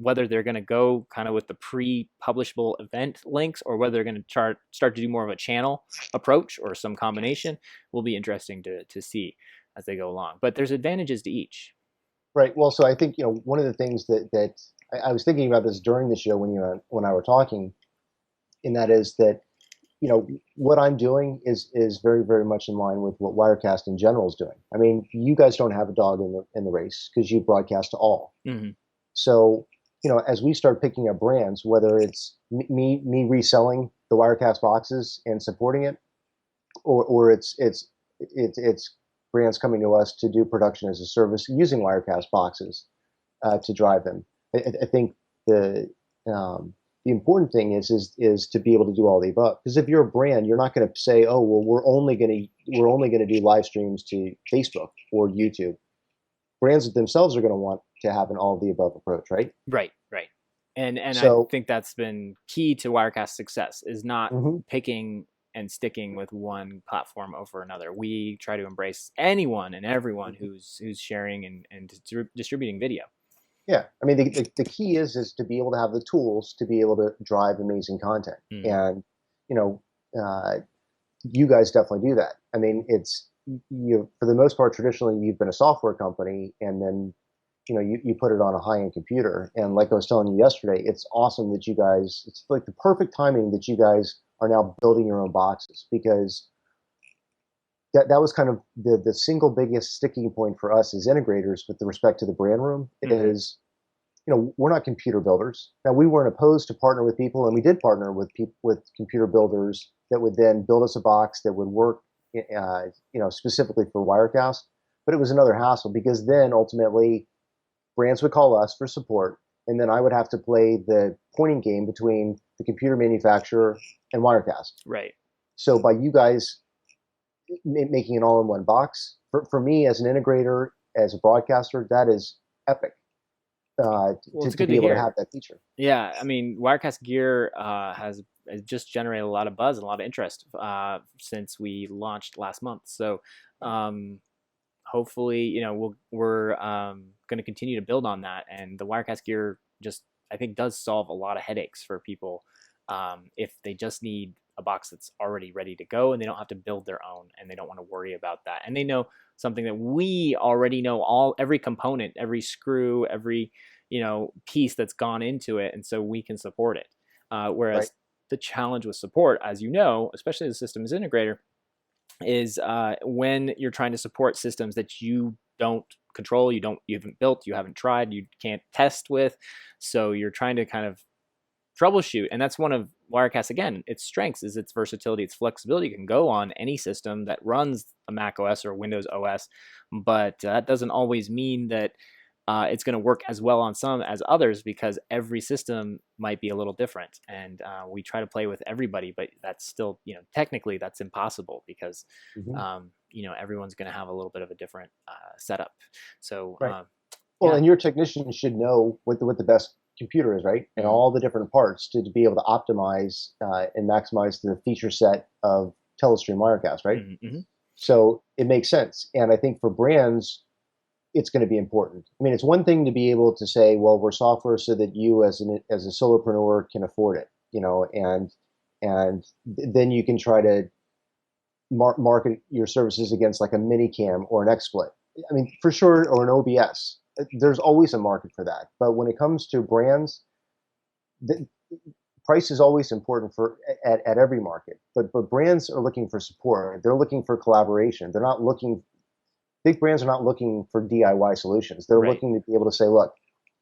Whether they're going to go kind of with the pre-publishable event links, or whether they're going to start to do more of a channel approach or some combination, will be interesting to see as they go along. But there's advantages to each. Right. Well, so I think one of the things that I was thinking about this during the show when I were talking, and that is that what I'm doing is very very much in line with what Wirecast in general is doing. I mean, you guys don't have a dog in the race because you broadcast to all. Hmm. So as we start picking up brands, whether it's me reselling the Wirecast boxes and supporting it, or it's brands coming to us to do production as a service using Wirecast boxes to drive them. I think the important thing is to be able to do all the above. Because if you're a brand, you're not going to say, "Oh, well, we're only going to do live streams to Facebook or YouTube." Brands themselves are going to want to have an all of the above approach, right? Right, right. And I So, think that's been key to Wirecast success, is not mhm, picking and sticking with one platform over another. We try to embrace anyone and everyone mhm. who's sharing and distributing video. Yeah, I mean, the key is to be able to have the tools to be able to drive amazing content, Hmm. and you know, uh, you guys definitely do that. I mean, it's you for the most part traditionally you've been a software company, and then you put it on a high end computer. And like I was telling you yesterday, it's awesome that you guys. It's like the perfect timing that you guys are now building your own boxes, because that was kind of the single biggest sticking point for us as integrators with the respect to the brand room Hmm. is we're not computer builders. Now, we weren't opposed to partner with people, and we did partner with people with computer builders that would then build us a box that would work, specifically for Wirecast. But it was another hassle, because then ultimately brands would call us for support, and then I would have to play the pointing game between the computer manufacturer and Wirecast. Right. So by you guys making it all in one box, for me as an integrator, as a broadcaster, that is epic Well, to, it's to good be to able to have hear. that feature. Yeah, I mean, Wirecast Gear has just generated a lot of buzz and a lot of interest since we launched last month. So um, hopefully, we're going to continue to build on that. And the Wirecast Gear just, I think, does solve a lot of headaches for people if they just need a box that's already ready to go and they don't have to build their own, and they don't want to worry about that. And they know something that we already know, every component, every screw, every piece that's gone into it, and so we can support it. Right. Whereas the challenge with support, as you know, especially as a systems integrator, is when you're trying to support systems that you don't control, you haven't built, you haven't tried, you can't test with, so you're trying to kind of troubleshoot. And that's one of Wirecast, again, its strengths is its versatility, its flexibility. You can go on any system that runs a Mac OS or Windows OS, but that doesn't always mean that it's going to work as well on some as others, because every system might be a little different. And we try to play with everybody, but that's still, technically that's impossible, because Hmm. everyone's going to have a little bit of a different setup. So Right. Well, yeah. and your technician should know what the best computer is, right? And Hmm. all the different parts to be able to optimize and maximize the feature set of Telestream Wirecast, right? Hmm. So it makes sense. And I think for brands, it's going to be important. I mean, it's one thing to be able to say, well, we're software so that you as a solopreneur can afford it, and then you can try to market your services against like a minicam or an XSplit. I mean, for sure, or an OBS. There's always a market for that. But when it comes to brands, the price is always important at every market. But brands are looking for support. They're looking for collaboration. They're not looking. Big brands are not looking for DIY solutions. They're Right. looking to be able to say, look,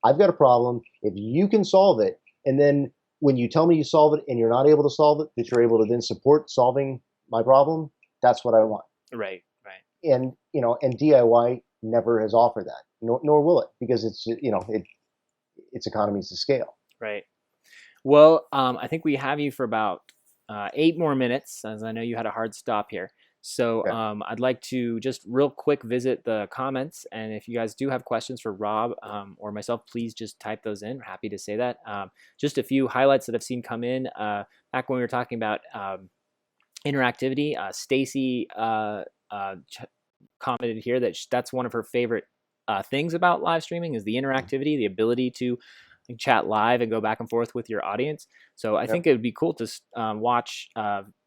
I've got a problem. If you can solve it, and then when you tell me you solve it and you're not able to solve it, that you're able to then support solving my problem, that's what I want. Right. Right. And DIY never has offered that, nor will it, because it's economies of scale. Right. Well, I think we have you for about 8 more minutes, as I know you had a hard stop here. So Okay. I'd like to just real quick visit the comments, and if you guys do have questions for Rob or myself, please just type those in. We're happy to say that. Just a few highlights that I've seen come in back when we were talking about interactivity. Stacy commented here that that's one of her favorite things about live streaming is the interactivity, the ability to chat live and go back and forth with your audience. So I Yep. think it would be cool to watch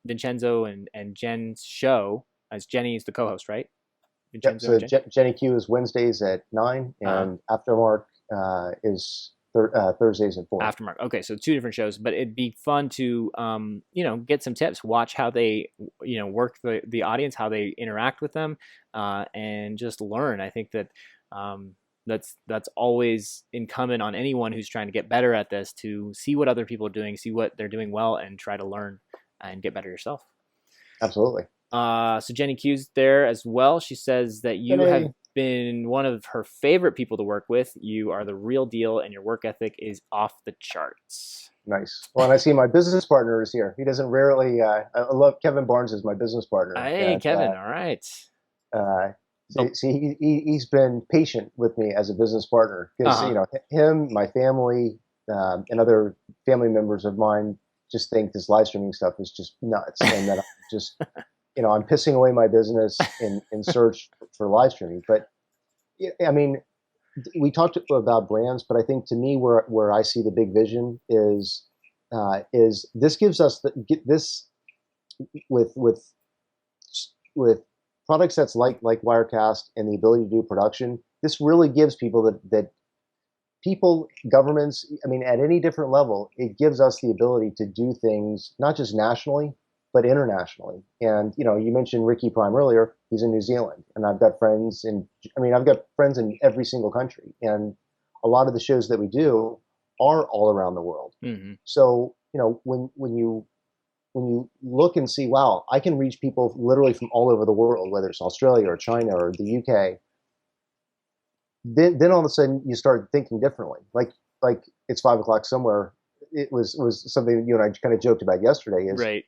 Vincenzo and Jen's show, as Jenny is the co-host, right? Yep. Vincenzo and So Jen. Jenny Q is Wednesdays at 9, Uh, and Aftermark is Thursdays at 4. Aftermark. Okay, so two different shows, but it'd be fun to get some tips, watch how they work the audience, how they interact with them, and just learn. I think that that's always incumbent on anyone who's trying to get better at this to see what other people are doing, see what they're doing well, and try to learn and get better yourself. Absolutely. So Jenny Q's there as well. She says that you have Jenny. been one of her favorite people to work with. You are the real deal, and your work ethic is off the charts. Nice. Well, and I see my business partner is here. He doesn't rarely. I love Kevin Barnes is my business partner. Hey, And Kevin. All right. uh, The, see, he's been patient with me as a business partner because uh-huh. him, my family, and other family members of mine just think this live streaming stuff is just nuts, and that I'm just I'm pissing away my business in search for live streaming. But I mean, we talked about brands, but I think to me where I see the big vision is this gives us this with with product sets like Wirecast and the ability to do production. This really gives people that people, governments, I mean, at any different level, it gives us the ability to do things not just nationally, but internationally. And, you mentioned Ricky Prime earlier. He's in New Zealand, and I've got friends I've got friends in every single country. And a lot of the shows that we do are all around the world. Mm-hmm. So, when you look and see, wow, I can reach people literally from all over the world, whether it's Australia or China or the UK, then all of a sudden you start thinking differently. Like it's 5 o'clock somewhere. It was something that you and I kind of joked about yesterday. Is Right.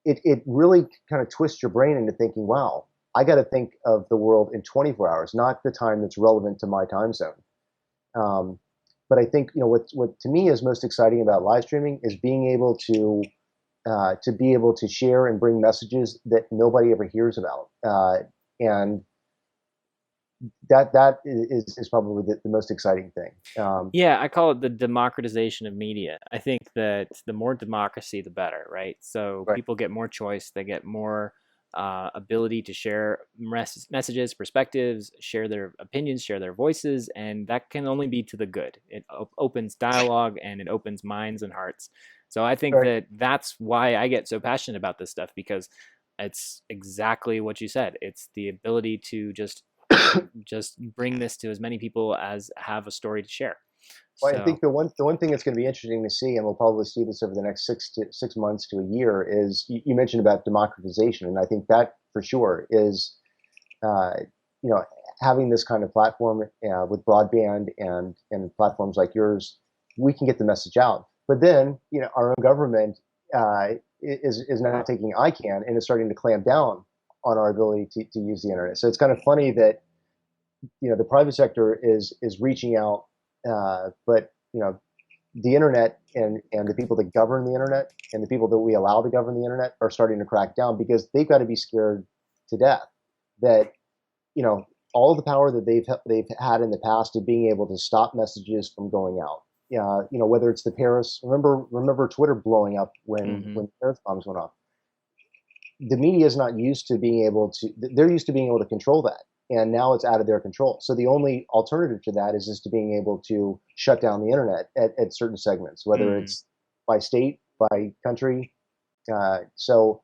it really kind of twists your brain into thinking, wow, I got to think of the world in 24 hours, not the time that's relevant to my time zone. But I think what to me is most exciting about live streaming is being able to be able to share and bring messages that nobody ever hears about, and that is probably the most exciting thing. Yeah, I call it the democratization of media. I think that the more democracy, the better, right? So Right. people get more choice, they get more ability to share messages, perspectives, share their opinions, share their voices, and that can only be to the good. It opens dialogue and it opens minds and hearts. So I think Right. that that's why I get so passionate about this stuff, because it's exactly what you said. It's the ability to just bring this to as many people as have a story to share. Well, I So think the one thing that's going to be interesting to see, and we'll probably see this over the next 6 months to a year, is you mentioned about democratization, and I think that for sure is, uh, you know, having this kind of platform with broadband and platforms like yours, we can get the message out. But then, our own government is now taking ICANN and is starting to clamp down on our ability to use the internet. So it's kind of funny that the private sector is reaching out, but the internet and the people that govern the internet and the people that we allow to govern the internet are starting to crack down because they've got to be scared to death that all the power that they've had in the past of being able to stop messages from going out. Whether it's the Paris, remember Twitter blowing up when Paris bombs went off. The media is not used to being able to. They're used to being able to control that, and now it's out of their control. So the only alternative to that is just to being able to shut down the internet at certain segments, whether it's by state, by country. So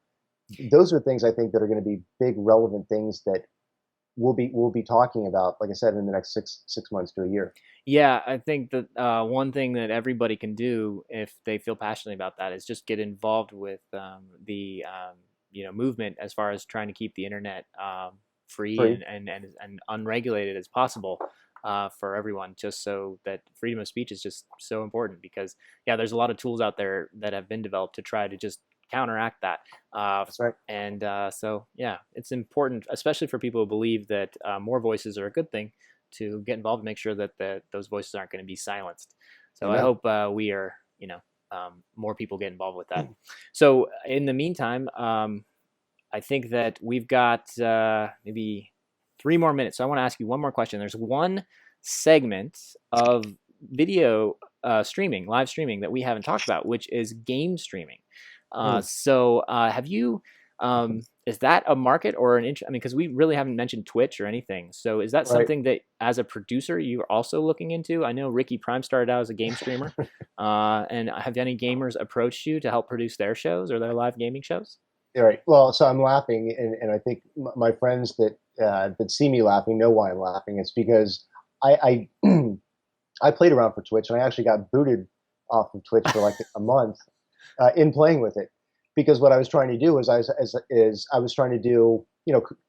those are things I think that are going to be big, relevant things that we'll be talking about, like I said, in the next six months to a year. Yeah, I think that one thing that everybody can do if they feel passionately about that is just get involved with the movement as far as trying to keep the internet free and unregulated as possible for everyone, just so that freedom of speech is just so important because there's a lot of tools out there that have been developed to try to just counteract that. That's right. And so it's important, especially for people who believe that more voices are a good thing, to get involved and make sure that those voices aren't going to be silenced. So I hope we are, more people get involved with that. So in the meantime, I think that we've got maybe 3 more minutes. So I want to ask you one more question. There's one segment of video streaming, live streaming, that we haven't talked about, which is game streaming. So have you, is that a market or an interest? I mean, because we really haven't mentioned Twitch or anything. So is that something that as a producer, you're also looking into? I know Ricky Prime started out as a game streamer. And have any gamers approached you to help produce their shows or their live gaming shows? All right. Well, so I'm laughing, and I think my friends that see me laughing know why I'm laughing. It's because I I played around for Twitch, and I actually got booted off of Twitch for like a month in playing with it, because what I was trying to do is I was trying to do,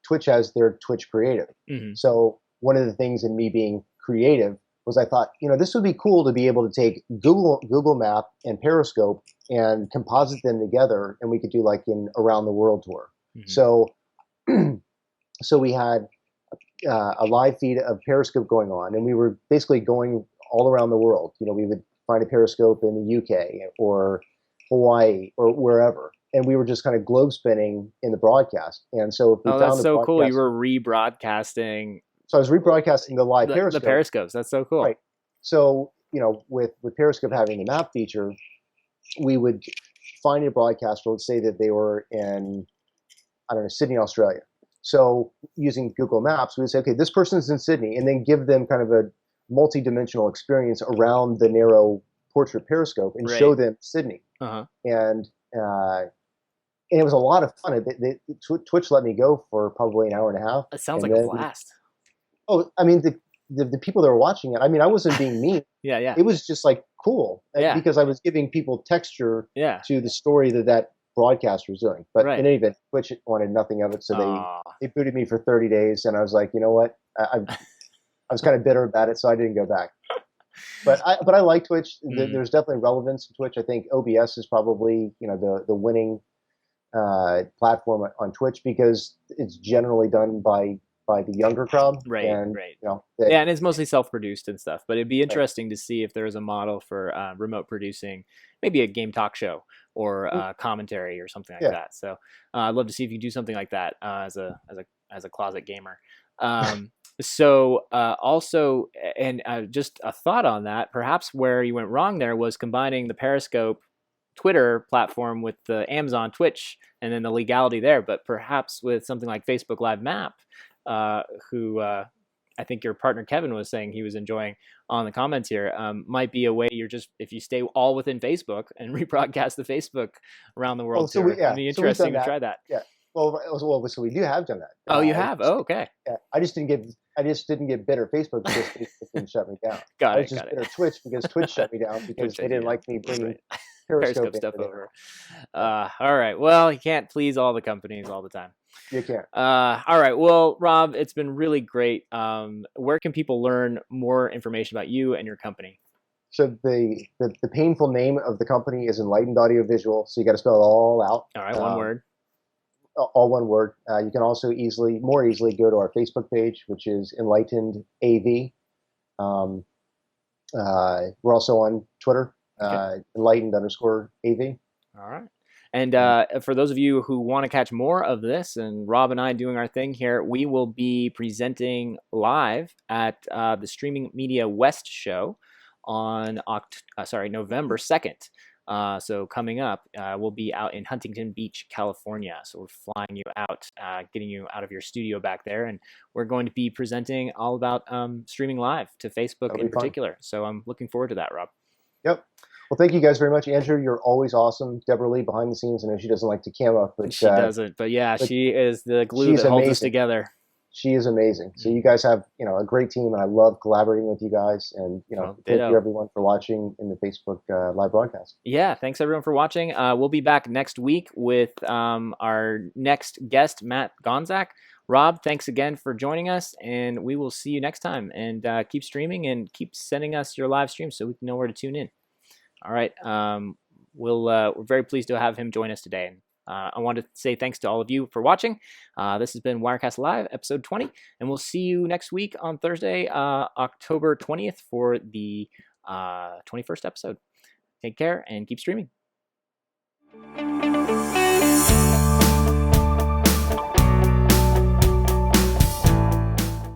Twitch has their Twitch creative. So one of the things in me being creative was I thought, this would be cool to be able to take Google Map and Periscope and composite them together, and we could do like an around the world tour. So so we had a live feed of Periscope going on, and we were basically going all around the world. We would find a Periscope in the UK or Hawaii or wherever, and we were just kind of globe spinning in the broadcast. And so if we found that's so cool. You were rebroadcasting. So I was rebroadcasting the live Periscope. The Periscopes. That's so cool. Right. So, with Periscope having the map feature, we would find a broadcaster, let's say that they were in, I don't know, Sydney, Australia. So using Google Maps, we would say, okay, this person's in Sydney, and then give them kind of a multi-dimensional experience around the narrow portrait Periscope and show them Sydney. And it was a lot of fun. Twitch let me go for probably an hour and a half. It sounds like a blast. Oh, I mean, the people that were watching it, I mean, I wasn't being mean. It was just like cool because I was giving people texture to the story that broadcaster was doing. But in any event, Twitch wanted nothing of it, so they booted me for 30 days, and I was like, you know what? I was kind of bitter about it, so I didn't go back. But I like Twitch. There's definitely relevance to Twitch. I think OBS is probably the winning platform on Twitch because it's generally done by the younger crowd. And it's mostly self-produced and stuff, but it'd be interesting to see if there is a model for remote producing, maybe a game talk show or commentary or something like that. So I'd love to see if you do something like that as a closet gamer. So also, and just a thought on that, perhaps where you went wrong there was combining the Periscope Twitter platform with the Amazon Twitch and then the legality there, but perhaps with something like Facebook Live Map, who I think your partner Kevin was saying he was enjoying on the comments here, might be a way if you stay all within Facebook and rebroadcast the Facebook around the world. It'd be interesting to try that. Yeah. Well, so we do have done that. Oh, you have? Oh, okay. Yeah. I just didn't get bitter Facebook because Facebook didn't shut me down. I was just bitter Twitch because Twitch shut me down because they didn't like me bringing Periscope stuff over. All right. Well, you can't please all the companies all the time. You can't. All right. Well, Rob, it's been really great. Where can people learn more information about you and your company? So the painful name of the company is Enlightened Audio Visual. So you got to spell it all out. All right. One word. all one word. You can also more easily go to our Facebook page, which is Enlightened AV. We're also on Twitter, Okay. Enlightened_AV. All right. And for those of you who want to catch more of this and Rob and I doing our thing here, we will be presenting live at the Streaming Media West show on November 2nd. So coming up, we'll be out in Huntington Beach, California. So we're flying you out, getting you out of your studio back there, and we're going to be presenting all about streaming live to Facebook That'll in be fun. particular. So I'm looking forward to that, Rob. Yep. Well, thank you guys very much, Andrew. You're always awesome. Deborah Lee behind the scenes. I know she doesn't like to cam up, but She doesn't, but yeah, but she is the glue she's that holds us amazing. together. She is amazing. So you guys have, a great team, and I love collaborating with you guys. And Well, thank ditto. you everyone for watching in the Facebook live broadcast. Yeah, thanks everyone for watching. We'll be back next week with our next guest, Matt Gonzak. Rob, thanks again for joining us, and we will see you next time. And keep streaming and keep sending us your live streams so we can know where to tune in. All right. We're very pleased to have him join us today. I want to say thanks to all of you for watching. This has been Wirecast Live, episode 20, and we'll see you next week on Thursday, October 20th for the 21st episode. Take care and keep streaming.